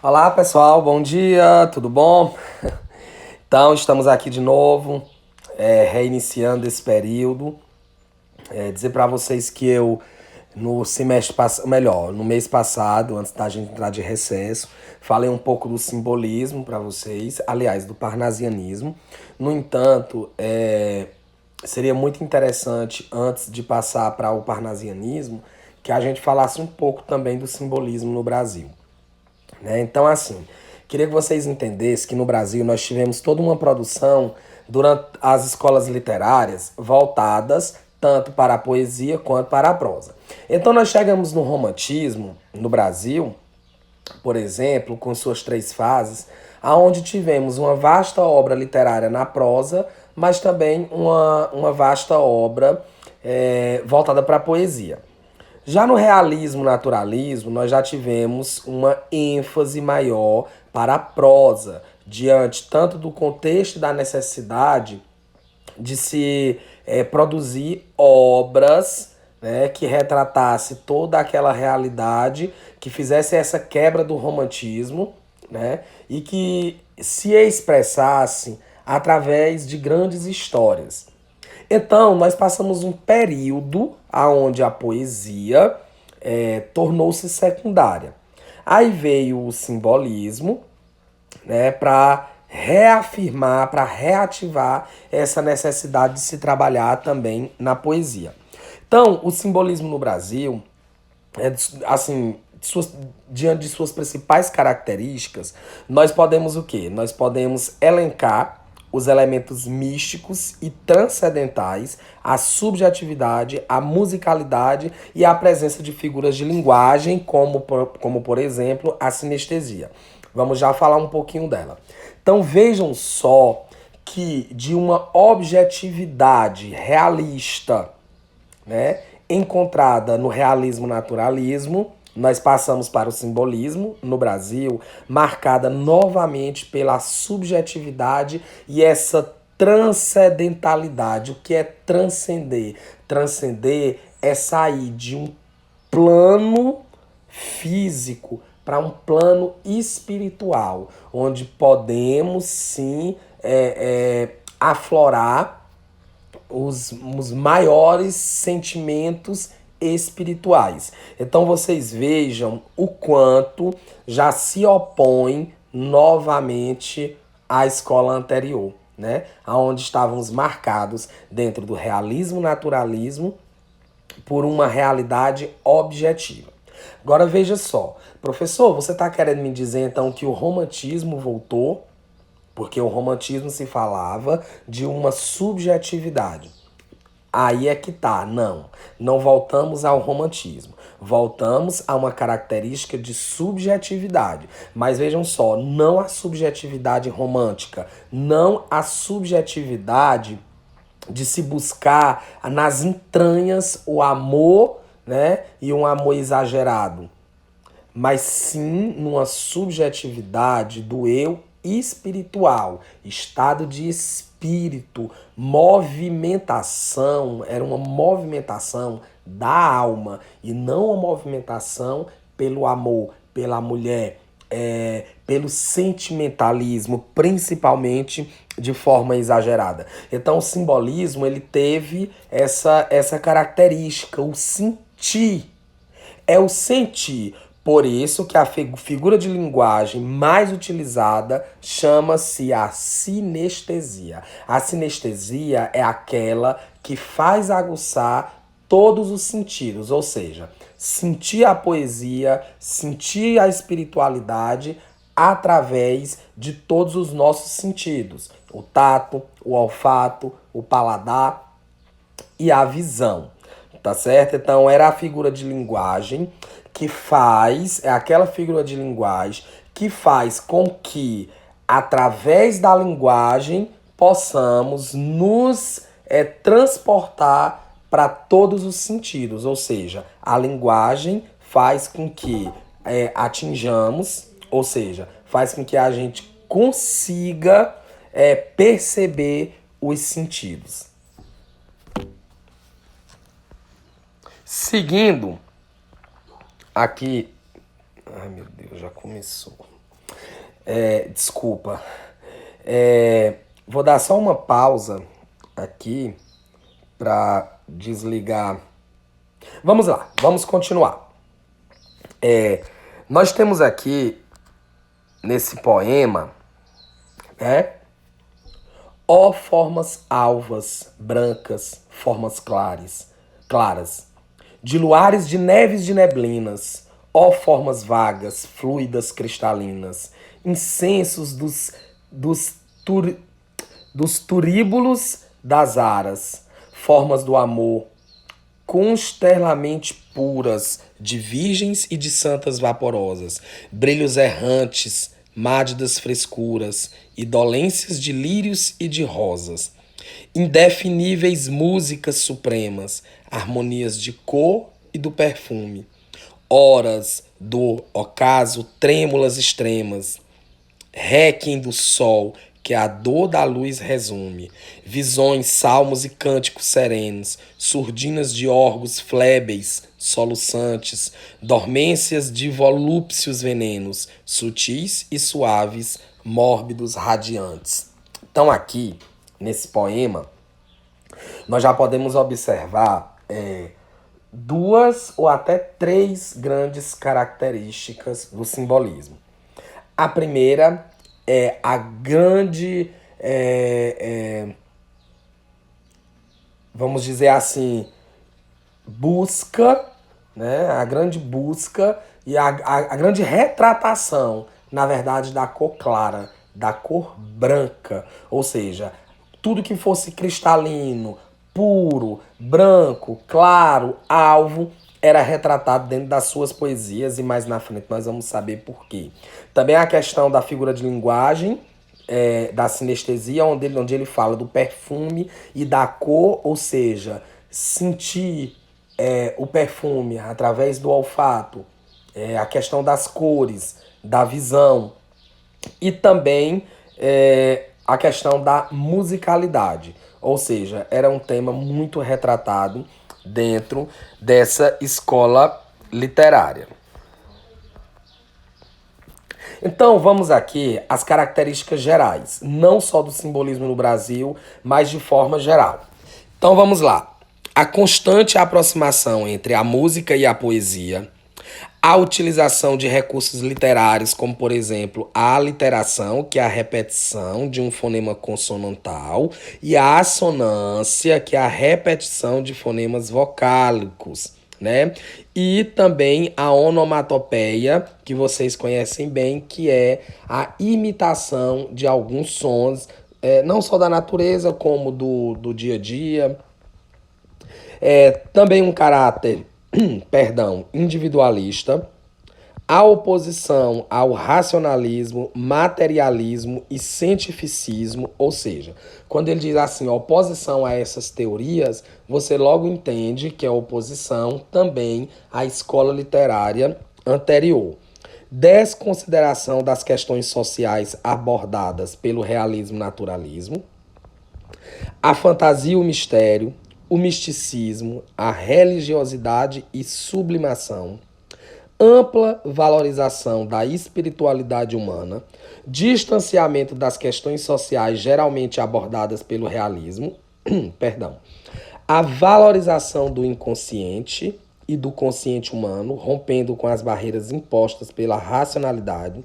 Olá pessoal, bom dia, tudo bom? Então estamos aqui de novo, reiniciando esse período. Dizer para vocês que eu no semestre passado, melhor, no mês passado, antes da gente entrar de recesso, falei um pouco do simbolismo para vocês, aliás, do parnasianismo. No entanto, seria muito interessante, antes de passar para o parnasianismo, que a gente falasse um pouco também do simbolismo no Brasil. Né? Então, assim, queria que vocês entendessem que no Brasil nós tivemos toda uma produção durante as escolas literárias voltadas tanto para a poesia quanto para a prosa. Então, nós chegamos no romantismo no Brasil, por exemplo, com suas três fases, aonde tivemos uma vasta obra literária na prosa, mas também uma vasta obra voltada para a poesia. Já no realismo naturalismo, nós já tivemos uma ênfase maior para a prosa, diante tanto do contexto e da necessidade de se produzir obras, né, que retratasse toda aquela realidade, que fizesse essa quebra do romantismo, né, e que se expressasse através de grandes histórias. Então, nós passamos um período onde a poesia tornou-se secundária. Aí veio o simbolismo, né, para reafirmar, para reativar essa necessidade de se trabalhar também na poesia. Então, o simbolismo no Brasil, assim, diante de suas principais características, nós podemos o quê? Nós podemos elencar os elementos místicos e transcendentais, a subjetividade, a musicalidade e a presença de figuras de linguagem, como por exemplo, a sinestesia. Vamos já falar um pouquinho dela. Então vejam só que de uma objetividade realista, né, encontrada no realismo naturalismo, nós passamos para o simbolismo no Brasil, marcada novamente pela subjetividade e essa transcendentalidade. O que é transcender? Transcender é sair de um plano físico para um plano espiritual, onde podemos sim aflorar os maiores sentimentos espirituais. Então vocês vejam o quanto já se opõe novamente à escola anterior, né? Onde estávamos marcados dentro do realismo naturalismo por uma realidade objetiva. Agora veja só, professor, você está querendo me dizer então que o romantismo voltou? Porque o romantismo se falava de uma subjetividade. Aí é que tá, não voltamos ao romantismo. Voltamos a uma característica de subjetividade. Mas vejam só, não a subjetividade romântica, não a subjetividade de se buscar nas entranhas o amor, né, e um amor exagerado, mas sim numa subjetividade do eu espiritual, estado de espírito, movimentação, era uma movimentação da alma e não uma movimentação pelo amor, pela mulher, pelo sentimentalismo, principalmente de forma exagerada. Então o simbolismo ele teve essa característica, o sentir é o sentir. Por isso que a figura de linguagem mais utilizada chama-se a sinestesia. A sinestesia é aquela que faz aguçar todos os sentidos, ou seja, sentir a poesia, sentir a espiritualidade através de todos os nossos sentidos: o tato, o olfato, o paladar e a visão, tá certo? Então era a figura de linguagem que faz, é aquela figura de linguagem que faz com que, através da linguagem, possamos nos transportar para todos os sentidos, ou seja, a linguagem faz com que atinjamos, ou seja, faz com que a gente consiga perceber os sentidos. Seguindo aqui. Ai meu Deus, já começou. Desculpa. Vou dar só uma pausa aqui para desligar. Vamos lá, vamos continuar. Nós temos aqui nesse poema, né? Ó formas alvas, brancas, formas claras, de luares de neves de neblinas, ó formas vagas, fluidas, cristalinas, incensos dos, tur, dos turíbulos das aras, formas do amor, constelamente puras, de virgens e de santas vaporosas, brilhos errantes, mádidas frescuras, indolências de lírios e de rosas, indefiníveis músicas supremas, harmonias de cor e do perfume, horas do ocaso trêmulas extremas, Réquiem do sol, que a dor da luz resume, visões, salmos e cânticos serenos, surdinas de órgãos flébeis, soluçantes, dormências de volúpcios venenos, sutis e suaves, mórbidos, radiantes. Então aqui, nesse poema, nós já podemos observar duas ou até três grandes características do simbolismo. A primeira é a grande, vamos dizer assim, busca, né? A grande busca e a grande retratação, na verdade, da cor clara, da cor branca. Ou seja, tudo que fosse cristalino, puro, branco, claro, alvo, era retratado dentro das suas poesias e mais na frente nós vamos saber por quê. Também a questão da figura de linguagem, da sinestesia, onde ele fala do perfume e da cor, ou seja, sentir o perfume através do olfato, a questão das cores, da visão e também a questão da musicalidade. Ou seja, era um tema muito retratado dentro dessa escola literária. Então vamos aqui às características gerais, não só do simbolismo no Brasil, mas de forma geral. Então vamos lá. A constante aproximação entre a música e a poesia, a utilização de recursos literários, como por exemplo a aliteração, que é a repetição de um fonema consonantal, e a assonância, que é a repetição de fonemas vocálicos, né? E também a onomatopeia, que vocês conhecem bem, que é a imitação de alguns sons, não só da natureza, como do dia a dia. Também um caráter, perdão, individualista, a oposição ao racionalismo, materialismo e cientificismo, ou seja, quando ele diz assim, oposição a essas teorias, você logo entende que é oposição também à escola literária anterior. Desconsideração das questões sociais abordadas pelo realismo-naturalismo, a fantasia e o mistério, o misticismo, a religiosidade e sublimação, ampla valorização da espiritualidade humana, distanciamento das questões sociais geralmente abordadas pelo realismo, perdão, a valorização do inconsciente e do consciente humano, rompendo com as barreiras impostas pela racionalidade,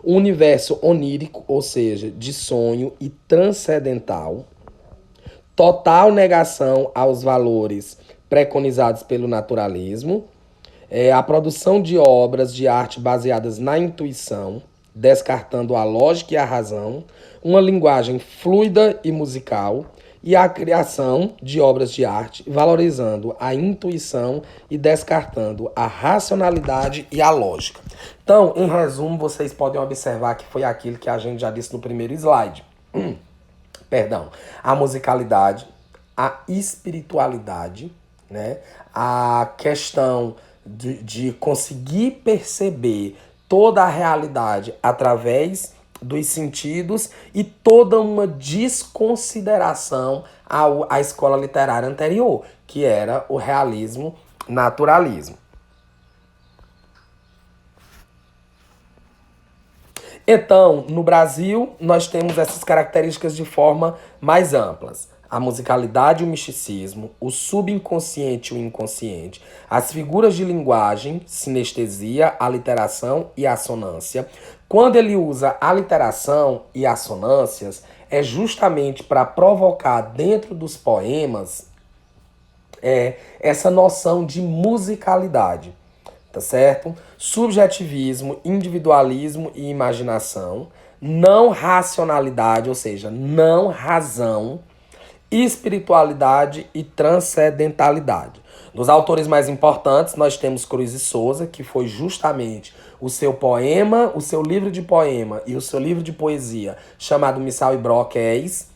o universo onírico, ou seja, de sonho e transcendental, total negação aos valores preconizados pelo naturalismo, a produção de obras de arte baseadas na intuição, descartando a lógica e a razão, uma linguagem fluida e musical, e a criação de obras de arte valorizando a intuição e descartando a racionalidade e a lógica. Então, em resumo, vocês podem observar que foi aquilo que a gente já disse no primeiro slide. Perdão, a musicalidade, a espiritualidade, né? A questão de conseguir perceber toda a realidade através dos sentidos e toda uma desconsideração à escola literária anterior, que era o realismo-naturalismo. Então, no Brasil, nós temos essas características de forma mais amplas. A musicalidade e o misticismo, o subconsciente e o inconsciente, as figuras de linguagem, sinestesia, aliteração e assonância. Quando ele usa aliteração e assonâncias, é justamente para provocar dentro dos poemas essa noção de musicalidade, tá certo? Subjetivismo, individualismo e imaginação, não racionalidade, ou seja, não razão, espiritualidade e transcendentalidade. Dos autores mais importantes, nós temos Cruz e Souza, que foi justamente o seu poema, o seu livro de poema e o seu livro de poesia, chamado Missal e Broquéis,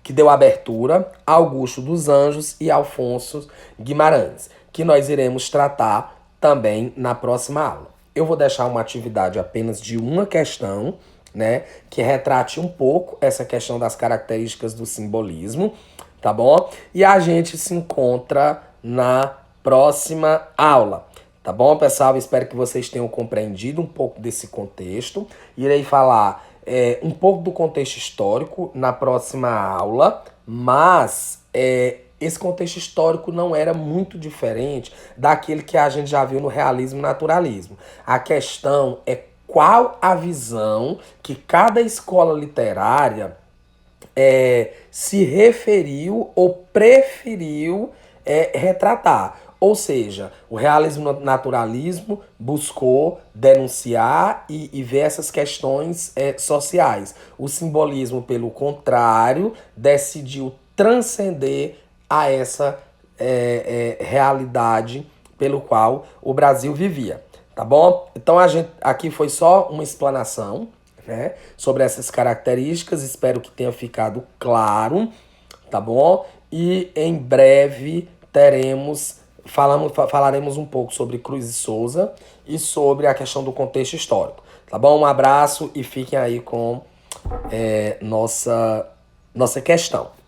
que deu abertura, Augusto dos Anjos e Alfonso Guimarães, que nós iremos tratar também na próxima aula. Eu vou deixar uma atividade apenas de uma questão, né, que retrate um pouco essa questão das características do simbolismo, tá bom? E a gente se encontra na próxima aula. Tá bom, pessoal? Espero que vocês tenham compreendido um pouco desse contexto. Irei falar um pouco do contexto histórico na próxima aula, mas esse contexto histórico não era muito diferente daquele que a gente já viu no realismo e naturalismo. A questão é qual a visão que cada escola literária se referiu ou preferiu retratar. Ou seja, o realismo naturalismo buscou denunciar e ver essas questões sociais. O simbolismo, pelo contrário, decidiu transcender a essa realidade pelo qual o Brasil vivia. Tá bom? Então a gente aqui foi só uma explanação, né, sobre essas características. Espero que tenha ficado claro, tá bom? E em breve falaremos um pouco sobre Cruz e Souza e sobre a questão do contexto histórico. Tá bom? Um abraço e fiquem aí com nossa questão.